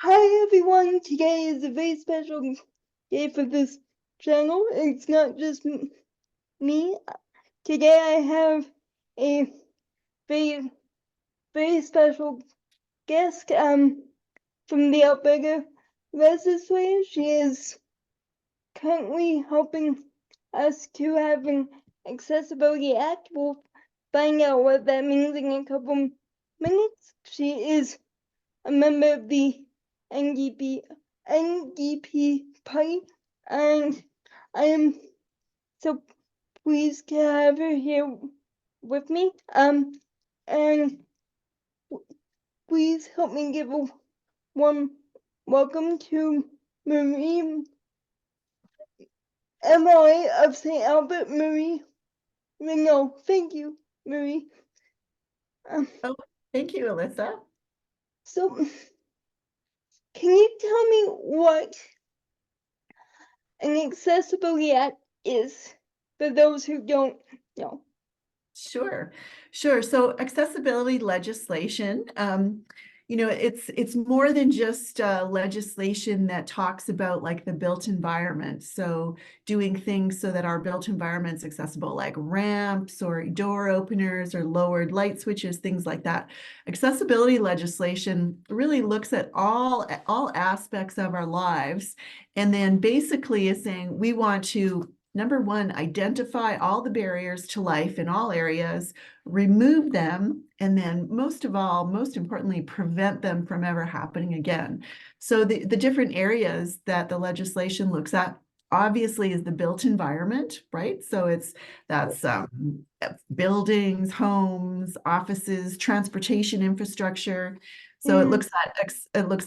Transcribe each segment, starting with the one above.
Hi everyone, today is a very special day for this channel. It's not just me. Today I have a very, very special guest from the Alberta legislature. She is currently helping us to have an Accessibility Act. We'll find out what that means in a couple minutes. She is a member of the NDP party, and I am so pleased to have her here with me. And please help me give a warm welcome to Marie MLA of St. Albert, Marie Renaud. Thank you, Marie. Oh, thank you, Alyssa. So, can you tell me what an accessibility act is for those who don't know? Sure. So accessibility legislation, it's more than just legislation that talks about like the built environment. So doing things so that our built environment's accessible, like ramps or door openers or lowered light switches, things like that. Accessibility legislation really looks at all aspects of our lives, and then basically is saying we want to, number one, identify all the barriers to life in all areas, remove them, and then most of all, most importantly, prevent them from ever happening again. So the different areas that the legislation looks at obviously is the built environment, right? So that's buildings, homes, offices, transportation infrastructure. So it looks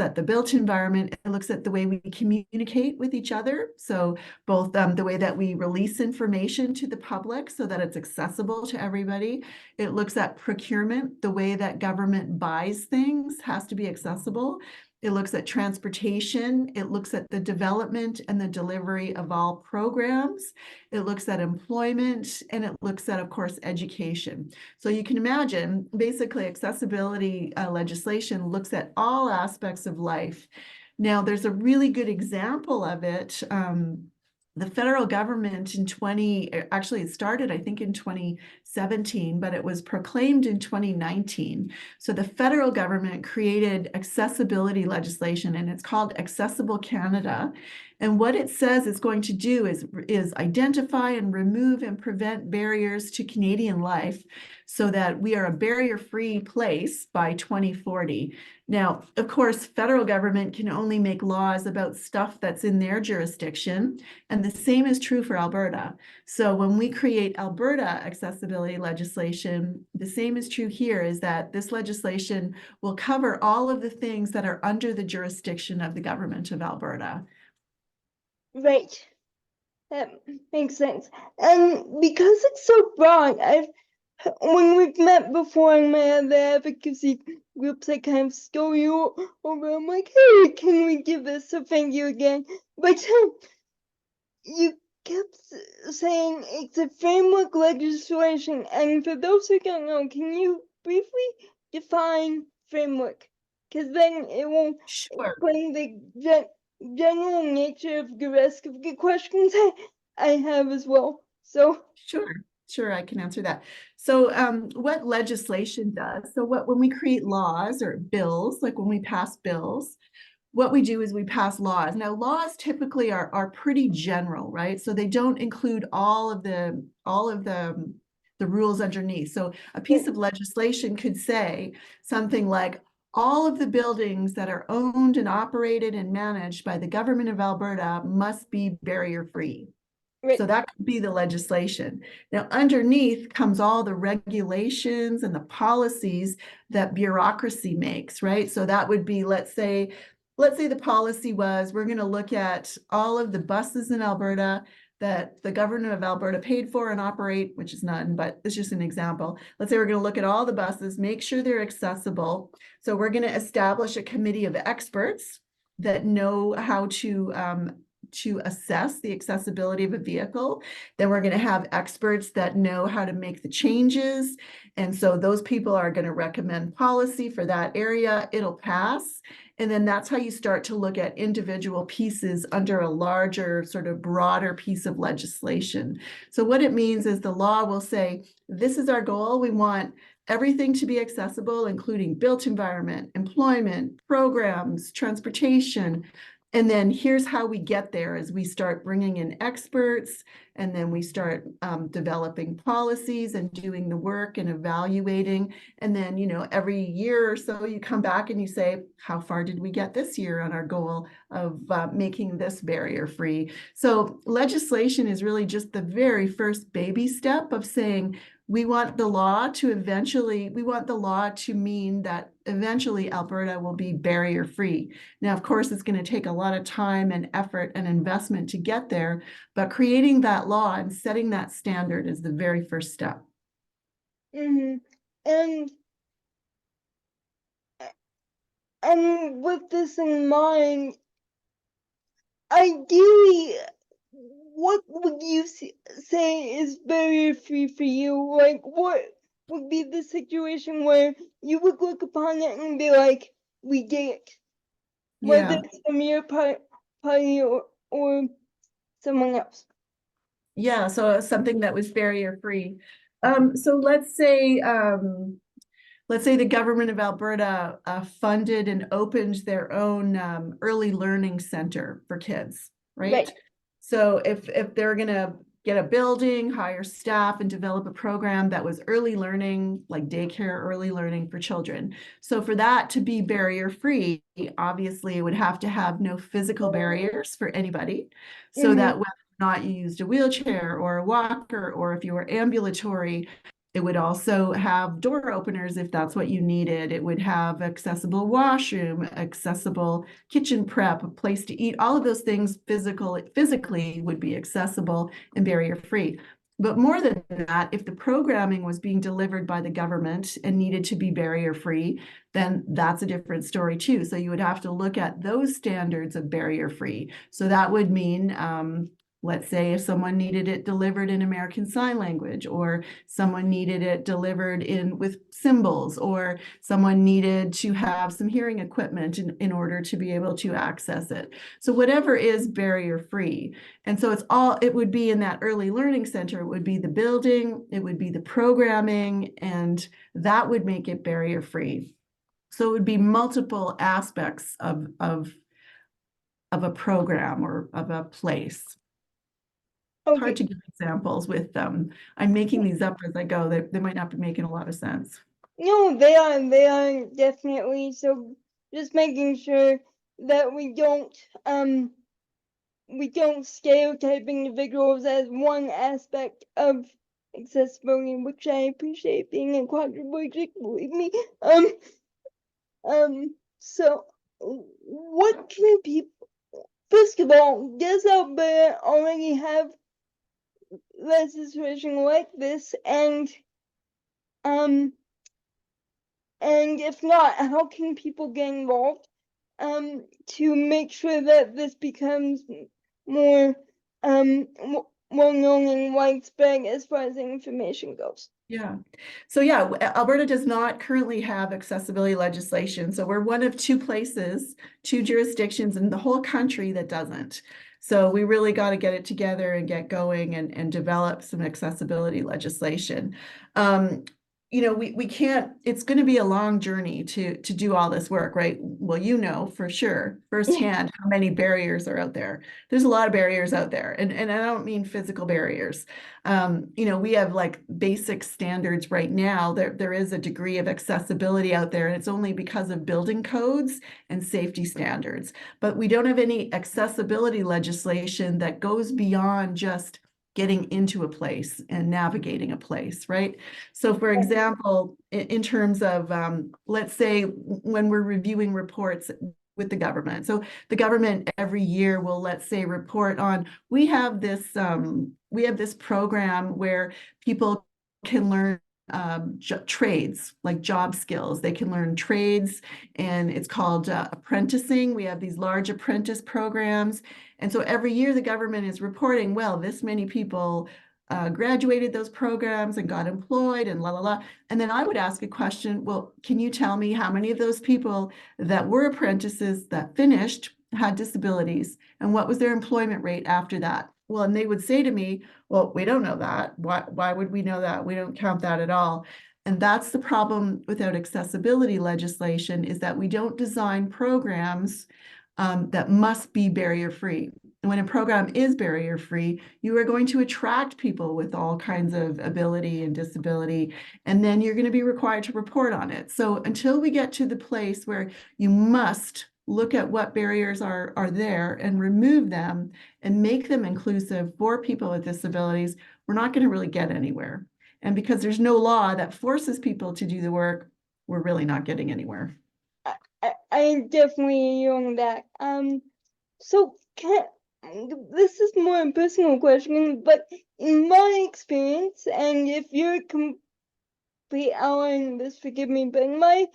at the built environment. It looks at the way we communicate with each other. So both the way that we release information to the public so that it's accessible to everybody. It looks at procurement, the way that government buys things has to be accessible. It looks at transportation. It looks at the development and the delivery of all programs. It looks at employment, and it looks at, of course, education. So you can imagine, basically, accessibility legislation looks at all aspects of life. Now, there's a really good example of it. The federal government actually it started, I think, in 2017, but it was proclaimed in 2019. So the federal government created accessibility legislation, and it's called Accessible Canada. And what it says it's going to do is identify and remove and prevent barriers to Canadian life so that we are a barrier-free place by 2040. Now, of course, federal government can only make laws about stuff that's in their jurisdiction, and the same is true for Alberta. So when we create Alberta accessibility legislation, the same is true here, is that this legislation will cover all of the things that are under the jurisdiction of the government of Alberta. Right. That makes sense. And because it's so broad, when we've met before in my other advocacy groups, I kind of stole you over. I'm like, hey, can we do this? So thank you again. But you kept saying it's a framework legislation. And for those who don't know, can you briefly define framework? Because then it will Sure. explain the general nature of the rest of the questions I have as well. So, Sure, I can answer that. So what legislation does, so when we create laws or bills, like when we pass bills, what we do is we pass laws. Now, laws typically are pretty general, right? So they don't include all of the rules underneath. So a piece of legislation could say something like, all of the buildings that are owned and operated and managed by the government of Alberta must be barrier-free. right, So that could be the legislation. Now, underneath comes all the regulations and the policies that bureaucracy makes, right? So that would be, let's say the policy was, we're going to look at all of the buses in Alberta that the government of Alberta paid for and operate, which is none, but it's just an example. Let's say we're going to look at all the buses, make sure they're accessible. So we're going to establish a committee of experts that know how to to assess the accessibility of a vehicle. Then we're going to have experts that know how to make the changes. And so those people are going to recommend policy for that area. It'll pass. And then that's how you start to look at individual pieces under a larger, sort of broader piece of legislation. So what it means is the law will say, this is our goal. We want everything to be accessible, including built environment, employment, programs, transportation. And then here's how we get there as we start bringing in experts, and then we start developing policies and doing the work and evaluating. And then, every year or so you come back and you say, how far did we get this year on our goal of making this barrier free? So legislation is really just the very first baby step of saying, we want the law to mean that eventually Alberta will be barrier free. Now, of course, it's going to take a lot of time and effort and investment to get there, but creating that law and setting that standard is the very first step. Mm-hmm. And with this in mind, ideally, what would you say is barrier free for you? Like, what would be the situation where you would look upon it and be like, we did it? Whether Yeah. it's from your party or someone else. Yeah, so something that was barrier free. So let's say the government of Alberta funded and opened their own early learning center for kids, right? So if they're going to get a building, hire staff, and develop a program that was early learning, like daycare early learning for children. So for that to be barrier free, obviously it would have to have no physical barriers for anybody, so that whether or not you used a wheelchair or a walker, or if you were ambulatory, it would also have door openers if that's what you needed. It would have accessible washroom, accessible kitchen prep, a place to eat. All of those things physically would be accessible and barrier free. But more than that, if the programming was being delivered by the government and needed to be barrier free, then that's a different story too. So you would have to look at those standards of barrier free. So that would mean, let's say if someone needed it delivered in American Sign Language, or someone needed it delivered with symbols, or someone needed to have some hearing equipment in order to be able to access it. So whatever is barrier free. And so it would be in that early learning center, it would be the building, it would be the programming, and that would make it barrier free. So it would be multiple aspects of a program or of a place. It's hard to give examples with them. I'm making these up as I go. They might not be making a lot of sense. No, they are definitely. So just making sure that we don't stereotype individuals as one aspect of accessibility, which I appreciate being a quadriplegic, believe me. So what can people, first of all, does Alberta already have legislation like this, and if not, how can people get involved to make sure that this becomes more well known and widespread as far as information goes? Yeah. So yeah, Alberta does not currently have accessibility legislation. So we're one of two jurisdictions in the whole country that doesn't. So we really got to get it together and get going and develop some accessibility legislation. We can't, it's going to be a long journey to do all this work, right? Well, for sure, firsthand, how many barriers are out there. There's a lot of barriers out there. And I don't mean physical barriers. We have like basic standards right now. There is a degree of accessibility out there, and it's only because of building codes and safety standards. But we don't have any accessibility legislation that goes beyond just getting into a place and navigating a place, right? So for example, in terms of, let's say when we're reviewing reports with the government. So the government every year will, let's say, report on, we have this program where people can learn trades, like job skills. They can learn trades, and it's called apprenticing. We have these large apprentice programs. And so every year the government is reporting, well, this many people graduated those programs and got employed and la, la, la. And then I would ask a question, well, can you tell me how many of those people that were apprentices that finished had disabilities, and what was their employment rate after that? Well, and they would say to me, well, we don't know that. Why would we know that? We don't count that at all. And that's the problem without accessibility legislation, is that we don't design programs that must be barrier-free. And when a program is barrier-free, you are going to attract people with all kinds of ability and disability, and then you're going to be required to report on it. So until we get to the place where you must look at what barriers are there and remove them and make them inclusive for people with disabilities, we're not going to really get anywhere. And because there's no law that forces people to do the work, we're really not getting anywhere. I definitely agree on that. So this is more a personal question, but in my experience, and if you're complete outlining this, forgive me, but in my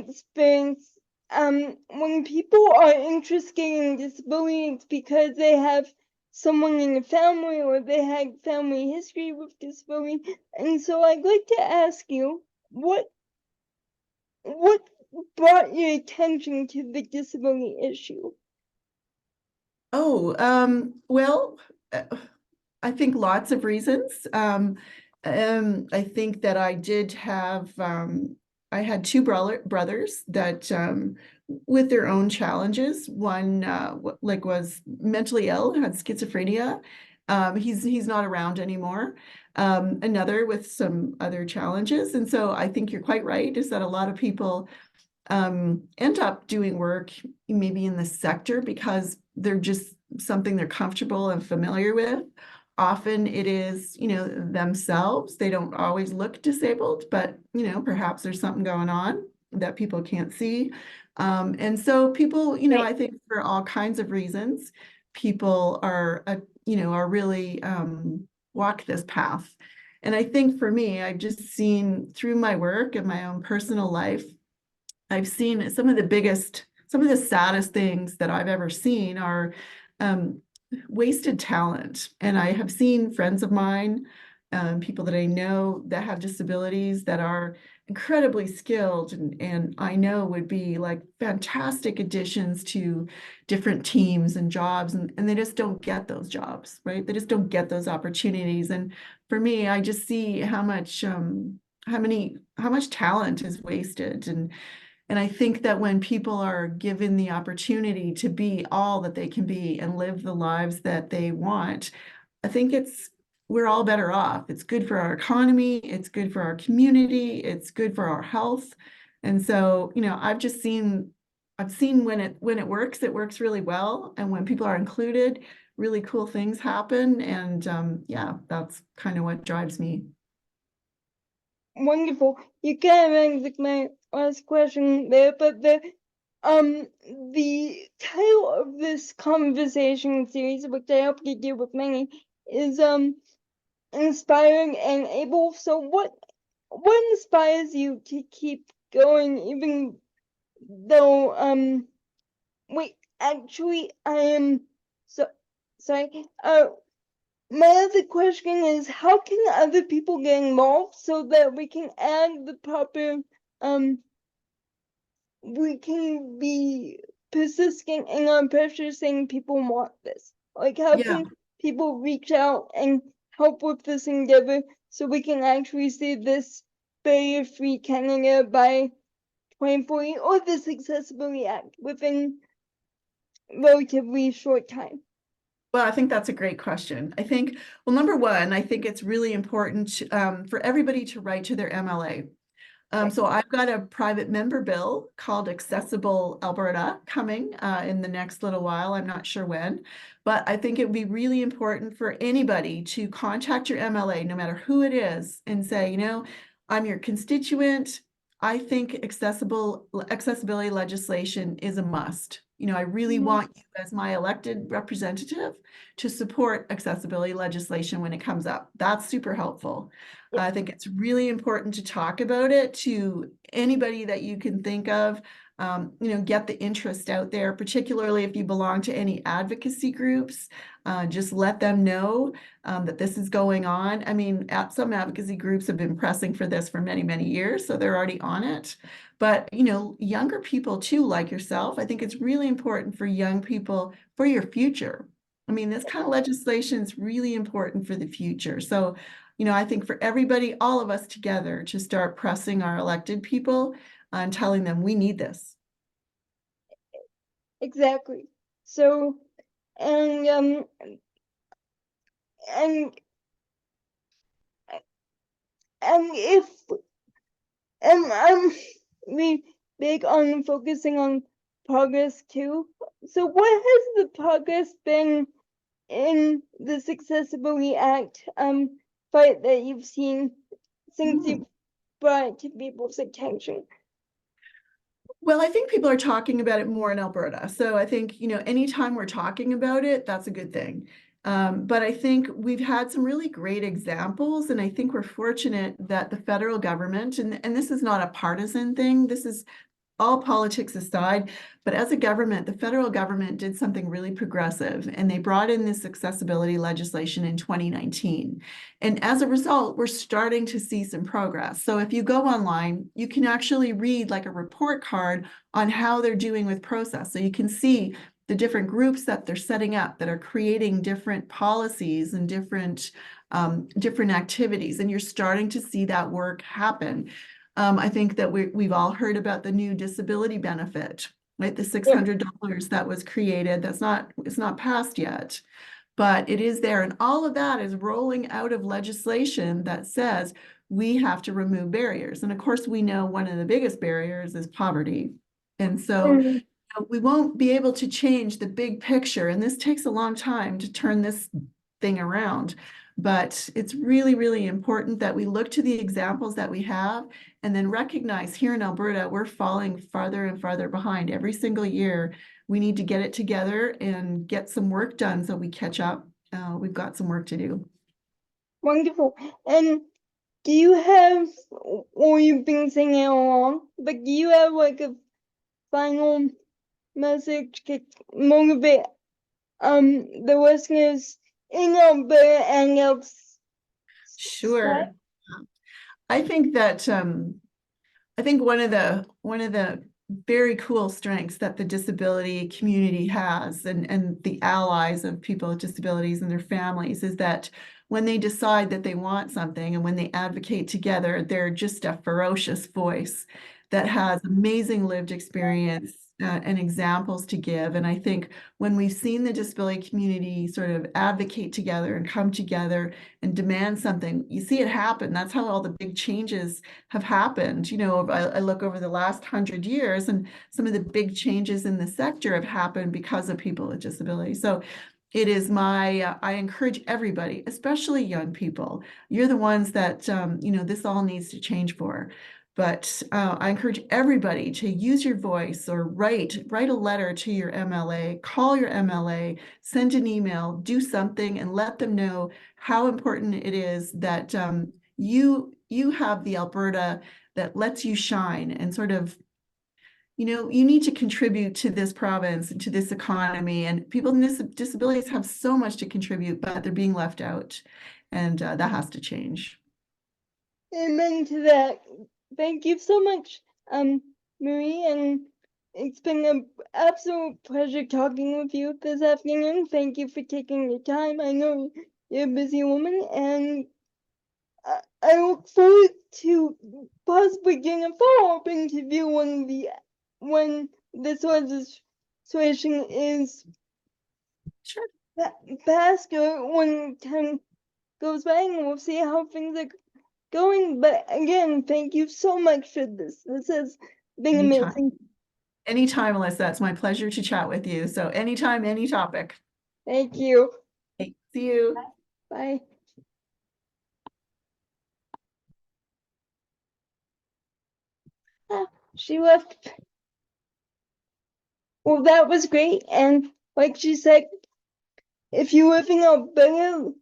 experience, when people are interested in disability, it's because they have someone in the family or they had family history with disability. And so I'd like to ask you, what brought your attention to the disability issue? Oh, well, I think lots of reasons. I think that I did have, I had two brothers that, with their own challenges. One, was mentally ill, had schizophrenia. He's not around anymore. Another with some other challenges. And so I think you're quite right, is that a lot of people end up doing work maybe in the sector because they're just something they're comfortable and familiar with. Often it is, themselves. They don't always look disabled, but, perhaps there's something going on that people can't see. And so people, I think for all kinds of reasons, people are really walk this path. And I think for me, I've just seen through my work and my own personal life, I've seen some of the saddest things that I've ever seen are wasted talent. And I have seen friends of mine, people that I know that have disabilities that are incredibly skilled and I know would be like fantastic additions to different teams and jobs, and they just don't get those jobs, right? They just don't get those opportunities. And for me, I just see how much talent is wasted. And I think that when people are given the opportunity to be all that they can be and live the lives that they want, I think we're all better off. It's good for our economy, it's good for our community, it's good for our health. And so, I've seen when it works, it works really well. And when people are included, really cool things happen. And yeah, that's kind of what drives me. Wonderful. You kind of answered my last question there, but the title of this conversation series, which I hope to do with many, is inspiring and able. So what inspires you to keep going, even though wait, actually I am sorry. My other question is, how can other people get involved so that we can add the proper, we can be persistent in our pressure saying people want this? Like, how can people reach out and help with this endeavor so we can actually see this barrier-free Canada by 2040, or this Accessibility Act within relatively short time? Well, I think that's a great question. I think, well, number one, I think it's really important for everybody to write to their MLA. So I've got a private member bill called Accessible Alberta coming in the next little while. I'm not sure when, but I think it would be really important for anybody to contact your MLA, no matter who it is, and say, I'm your constituent. I think accessibility legislation is a must. I really want you as my elected representative to support accessibility legislation when it comes up. That's super helpful. Yep. I think it's really important to talk about it to anybody that you can think of. Get the interest out there, particularly if you belong to any advocacy groups. Just let them know that this is going on. I mean, some advocacy groups have been pressing for this for many, many years, so they're already on it. But, younger people too, like yourself, I think it's really important for young people for your future. I mean, this kind of legislation is really important for the future. So, I think for everybody, all of us together, to start pressing our elected people and telling them we need this. Exactly. So, and and if I'm really big on focusing on progress too. So, what has the progress been in this Accessibility Act fight that you've seen since you've brought it to people's attention? Well, I think people are talking about it more in Alberta. So I think, anytime we're talking about it, that's a good thing. But I think we've had some really great examples, and I think we're fortunate that the federal government, and this is not a partisan thing, this is all politics aside, but as a government, the federal government did something really progressive, and they brought in this accessibility legislation in 2019. And as a result, we're starting to see some progress. So if you go online, you can actually read like a report card on how they're doing with process. So you can see the different groups that they're setting up that are creating different policies and different activities, and you're starting to see that work happen. I think that we've all heard about the new disability benefit, right? The $600 that was created. It's not passed yet, but it is there. And all of that is rolling out of legislation that says we have to remove barriers. And of course, we know one of the biggest barriers is poverty. And so we won't be able to change the big picture. And this takes a long time to turn this thing around. But it's really, really important that we look to the examples that we have and then recognize here in Alberta, we're falling farther and farther behind every single year. We need to get it together and get some work done so we catch up. We've got some work to do. Wonderful. And do you have, or you've been saying it along, but do you have like a final message to motivate the listeners in Alberta and outside? Sure. I think that one of the very cool strengths that the disability community has, and the allies of people with disabilities and their families, is that when they decide that they want something and when they advocate together, they're just a ferocious voice that has amazing lived experience and examples to give. And I think when we've seen the disability community sort of advocate together and come together and demand something, you see it happen. That's how all the big changes have happened. I look over the last 100 years, and some of the big changes in the sector have happened because of people with disabilities. So it is I encourage everybody, especially young people. You're the ones that, this all needs to change for. But I encourage everybody to use your voice, or write a letter to your MLA, call your MLA, send an email, do something, and let them know how important it is that you have the Alberta that lets you shine, and sort of, you need to contribute to this province and to this economy. And people with disabilities have so much to contribute, but they're being left out, and that has to change. Amen to that. Thank you so much, Marie, and it's been an absolute pleasure talking with you this afternoon. Thank you for taking the time. I know you're a busy woman, and I look forward to possibly getting a follow-up interview when this legislation is Sure. passed, or when time goes by, and we'll see how things are going. But again, thank you so much for this. This has been amazing. Anytime, Melissa. It's my pleasure to chat with you. So anytime, any topic. Thank you. Okay, see you. Bye. She left. Well, that was great. And like she said, if you live in Alberta,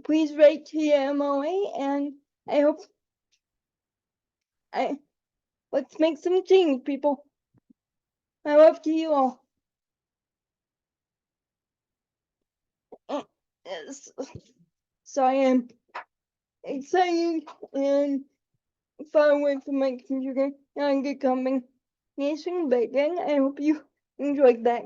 please write to your MOA, and I hope let's make some change, people. I love to you all. Yes. So I am excited and far away from my computer and good combination, but again, I hope you enjoyed that.